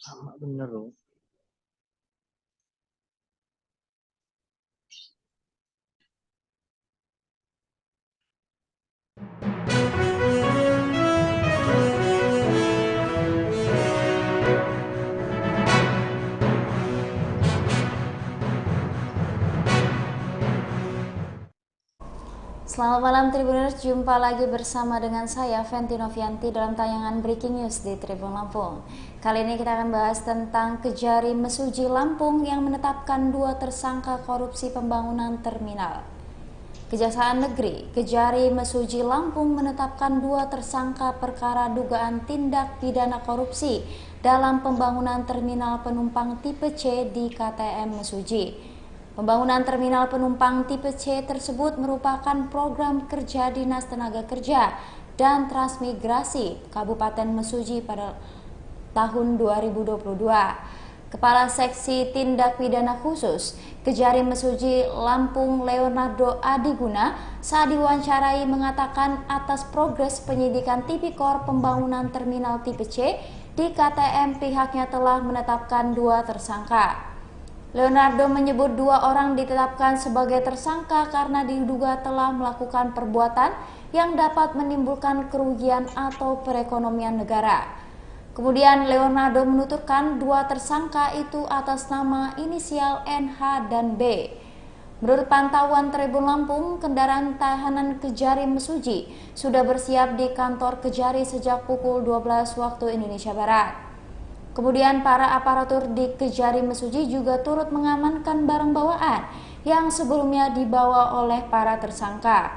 Sama bener loh. Selamat malam Tribuners, jumpa lagi bersama dengan saya Fenty Novianti dalam tayangan Breaking News di Tribun Lampung. Kali ini kita akan bahas tentang Kejari Mesuji Lampung yang menetapkan 2 tersangka korupsi pembangunan terminal. Kejaksaan Negeri Kejari Mesuji Lampung menetapkan 2 tersangka perkara dugaan tindak pidana korupsi dalam pembangunan terminal penumpang tipe C di KTM Mesuji. Pembangunan terminal penumpang tipe C tersebut merupakan program kerja Dinas Tenaga Kerja dan Transmigrasi Kabupaten Mesuji pada tahun 2022. Kepala Seksi Tindak Pidana Khusus Kejari Mesuji Lampung Leonardo Adiguna saat diwawancarai mengatakan atas progres penyidikan tipikor pembangunan terminal tipe C di KTM pihaknya telah menetapkan 2 tersangka. Leonardo menyebut 2 orang ditetapkan sebagai tersangka karena diduga telah melakukan perbuatan yang dapat menimbulkan kerugian atau perekonomian negara. Kemudian Leonardo menuturkan 2 tersangka itu atas nama inisial NH dan B. Menurut pantauan Tribun Lampung, kendaraan tahanan Kejari Mesuji sudah bersiap di kantor Kejari sejak pukul 12 waktu Indonesia Barat. Kemudian para aparatur di Kejari Mesuji juga turut mengamankan barang bawaan yang sebelumnya dibawa oleh para tersangka.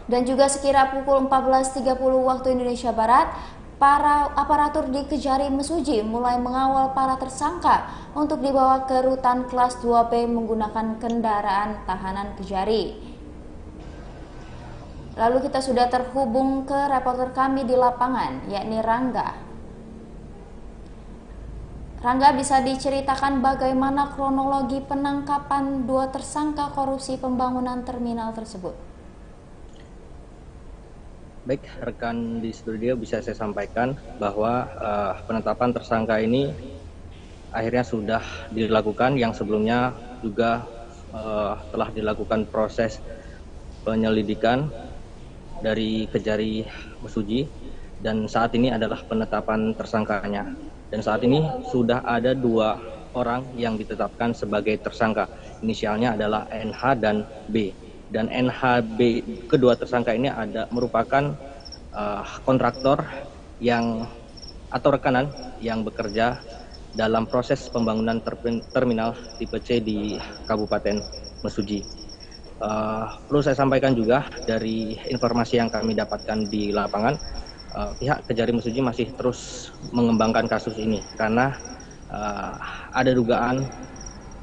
Dan juga sekira pukul 14.30 waktu Indonesia Barat, para aparatur di Kejari Mesuji mulai mengawal para tersangka untuk dibawa ke rutan kelas 2B menggunakan kendaraan tahanan Kejari. Lalu kita sudah terhubung ke reporter kami di lapangan, yakni Rangga. Rangga, bisa diceritakan bagaimana kronologi penangkapan 2 tersangka korupsi pembangunan terminal tersebut? Baik, rekan di studio bisa saya sampaikan bahwa penetapan tersangka ini akhirnya sudah dilakukan, yang sebelumnya juga telah dilakukan proses penyelidikan dari Kejari Mesuji, dan saat ini adalah penetapan tersangkanya. Dan saat ini sudah ada 2 orang yang ditetapkan sebagai tersangka. Inisialnya adalah NH dan B. Dan NHB, kedua tersangka ini merupakan kontraktor yang atau rekanan yang bekerja dalam proses pembangunan terminal tipe C di Kabupaten Mesuji. Perlu saya sampaikan juga dari informasi yang kami dapatkan di lapangan, pihak Kejari Mesuji masih terus mengembangkan kasus ini karena ada dugaan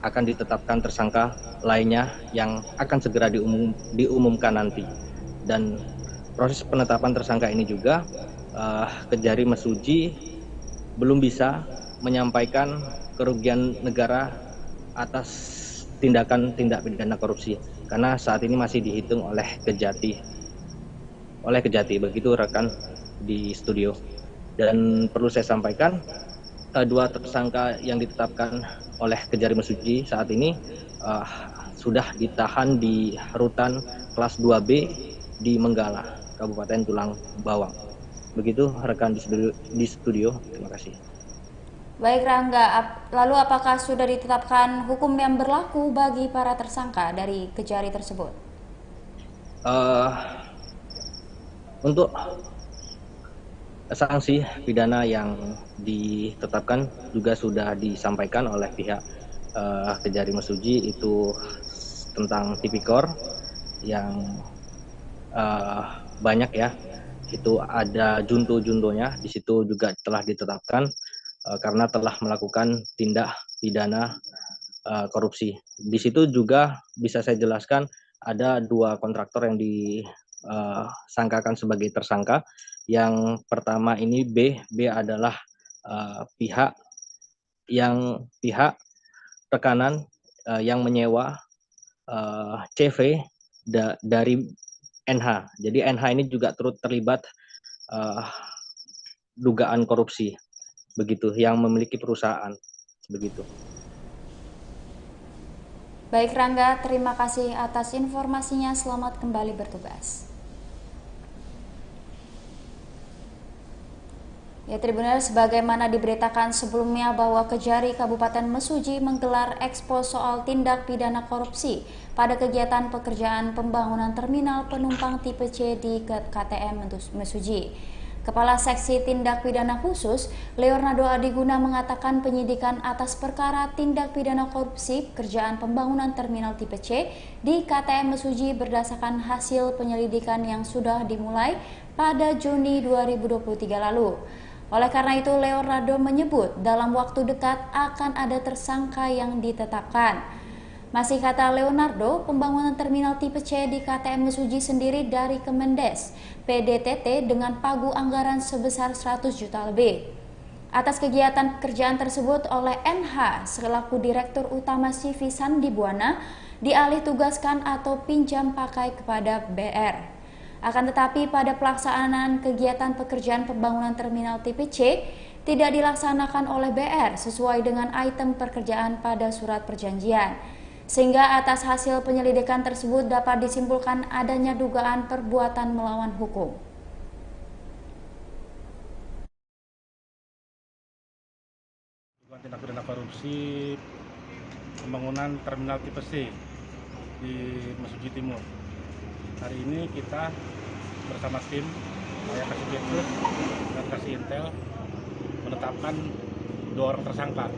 akan ditetapkan tersangka lainnya yang akan segera diumumkan nanti. Dan proses penetapan tersangka ini juga Kejari Mesuji belum bisa menyampaikan kerugian negara atas tindakan tindak pidana korupsi karena saat ini masih dihitung oleh Kejati. Begitu rekan di studio. Dan perlu saya sampaikan, 2 tersangka yang ditetapkan oleh Kejari Mesuji saat ini sudah ditahan di rutan kelas 2B di Menggala, Kabupaten Tulang Bawang. Begitu rekan di studio. Terima kasih. Baik Rangga, lalu apakah sudah ditetapkan hukum yang berlaku bagi para tersangka dari Kejari tersebut? Untuk sanksi pidana yang ditetapkan juga sudah disampaikan oleh pihak Kejari Mesuji, itu tentang tipikor yang banyak ya, itu ada junto-juntonya di situ juga telah ditetapkan karena telah melakukan tindak pidana korupsi. Di situ juga bisa saya jelaskan ada 2 kontraktor yang disangkakan sebagai tersangka. Yang pertama ini B adalah pihak rekanan yang menyewa CV dari NH. Jadi NH ini juga turut terlibat dugaan korupsi. begitu, yang memiliki perusahaan, begitu. Baik Rangga, terima kasih atas informasinya. Selamat kembali bertugas. Ya Tribuners, sebagaimana diberitakan sebelumnya bahwa Kejari Kabupaten Mesuji menggelar ekspo soal tindak pidana korupsi pada kegiatan pekerjaan pembangunan terminal penumpang tipe C di KTM Mesuji. Kepala Seksi Tindak Pidana Khusus, Leonardo Adiguna mengatakan penyidikan atas perkara tindak pidana korupsi pekerjaan pembangunan terminal tipe C di KTM Mesuji berdasarkan hasil penyelidikan yang sudah dimulai pada Juni 2023 lalu. Oleh karena itu, Leonardo menyebut dalam waktu dekat akan ada tersangka yang ditetapkan. Masih kata Leonardo, pembangunan terminal tipe C di KTM Mesuji sendiri dari Kemendes PDTT dengan pagu anggaran sebesar 100 juta lebih. Atas kegiatan pekerjaan tersebut oleh NH selaku Direktur Utama CV Sandi Buana dialih tugaskan atau pinjam pakai kepada BR. Akan tetapi pada pelaksanaan kegiatan pekerjaan pembangunan terminal tipe C tidak dilaksanakan oleh BR sesuai dengan item pekerjaan pada surat perjanjian. Sehingga atas hasil penyelidikan tersebut dapat disimpulkan adanya dugaan perbuatan melawan hukum. Dugaan tindak pidana korupsi pembangunan terminal tipe C di Mesuji Timur. Hari ini kita bersama tim Kasih Detsus dan Kasih Intel menetapkan 2 orang tersangka,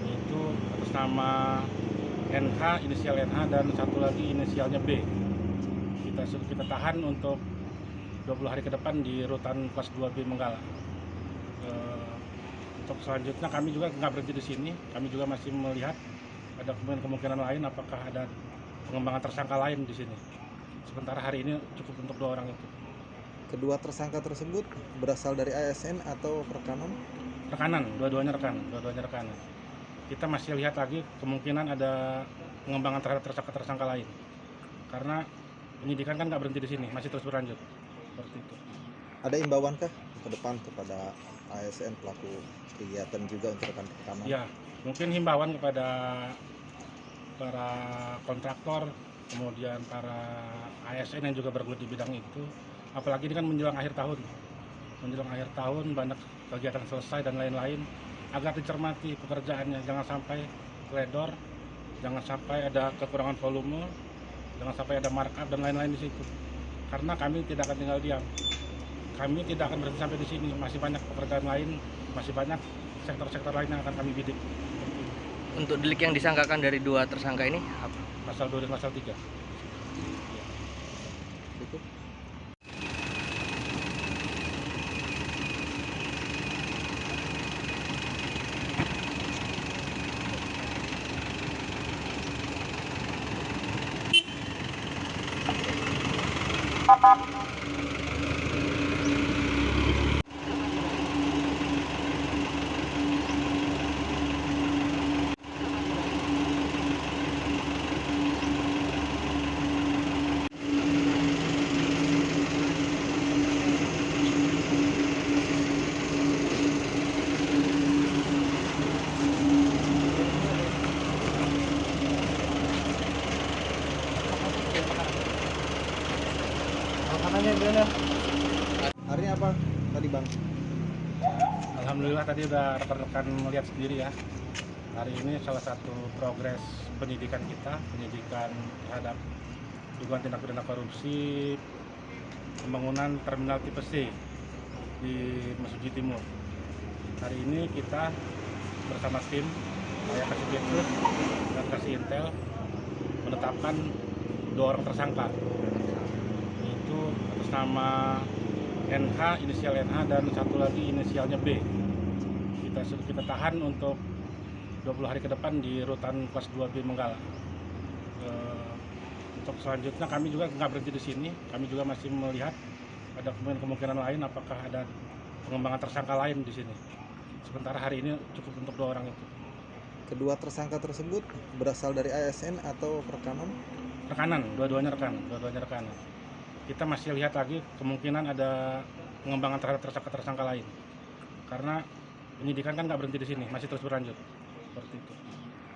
yaitu atas nama NH, inisial NH, dan satu lagi inisialnya B. Kita tahan untuk 20 hari ke depan di rutan kelas 2B Menggala. Untuk selanjutnya kami juga nggak berhenti di sini, kami juga masih melihat ada kemungkinan lain apakah ada pengembangan tersangka lain di sini. Sementara hari ini cukup untuk 2 orang itu. Kedua tersangka tersebut berasal dari ASN atau rekanan? Rekanan, dua-duanya rekanan. Kita masih lihat lagi kemungkinan ada pengembangan terhadap tersangka lain. Karena penyidikan kan nggak berhenti di sini, masih terus berlanjut. Seperti itu. Ada imbauankah ke depan kepada ASN pelaku kegiatan juga untuk rekan-rekan? Ya, mungkin himbauan kepada para kontraktor, kemudian para ASN yang juga bergelut di bidang itu, apalagi ini kan menjelang akhir tahun banyak kegiatan selesai dan lain-lain, agar dicermati pekerjaannya, jangan sampai teledor, jangan sampai ada kekurangan volume, jangan sampai ada markup dan lain-lain di situ. Karena kami tidak akan tinggal diam, kami tidak akan berhenti sampai di sini, masih banyak pekerjaan lain, masih banyak sektor-sektor lain yang akan kami bidik. Untuk delik yang disangkakan dari 2 tersangka ini apa? Pasal 2 dan pasal 3. Cukup. Hari ini apa tadi Bang? Alhamdulillah tadi udah rekan-rekan melihat sendiri ya. Hari ini salah satu progres penyidikan kita, penyidikan terhadap dugaan tindak pidana korupsi pembangunan terminal tipe C di Mesuji Timur. Hari ini kita bersama tim Kasih Detsus dan Kasih Intel menetapkan 2 orang tersangka, yaitu atas nama NH, inisial NH, dan satu lagi inisialnya B. Kita tahan untuk 20 hari ke depan di rutan kelas 2B Menggala. Untuk selanjutnya kami juga nggak berhenti di sini, kami juga masih melihat ada kemungkinan lain apakah ada pengembangan tersangka lain di sini. Sementara hari ini cukup untuk 2 orang itu. Kedua tersangka tersebut berasal dari ASN atau rekanan? Rekanan, dua-duanya rekanan. Kita masih lihat lagi kemungkinan ada pengembangan terhadap tersangka lain. Karena penyidikan kan nggak berhenti di sini, masih terus berlanjut. Seperti itu.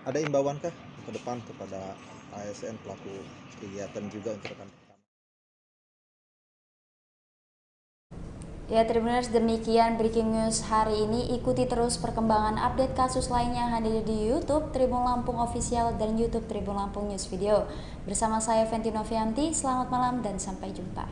Ada imbauan kah ke depan kepada ASN pelaku kegiatan juga untuk rekan-rekan? Ya, Tribuners, demikian breaking news hari ini. Ikuti terus perkembangan update kasus lainnya hadir di YouTube Tribun Lampung Official dan YouTube Tribun Lampung News Video. Bersama saya Fenty Novianti, selamat malam dan sampai jumpa.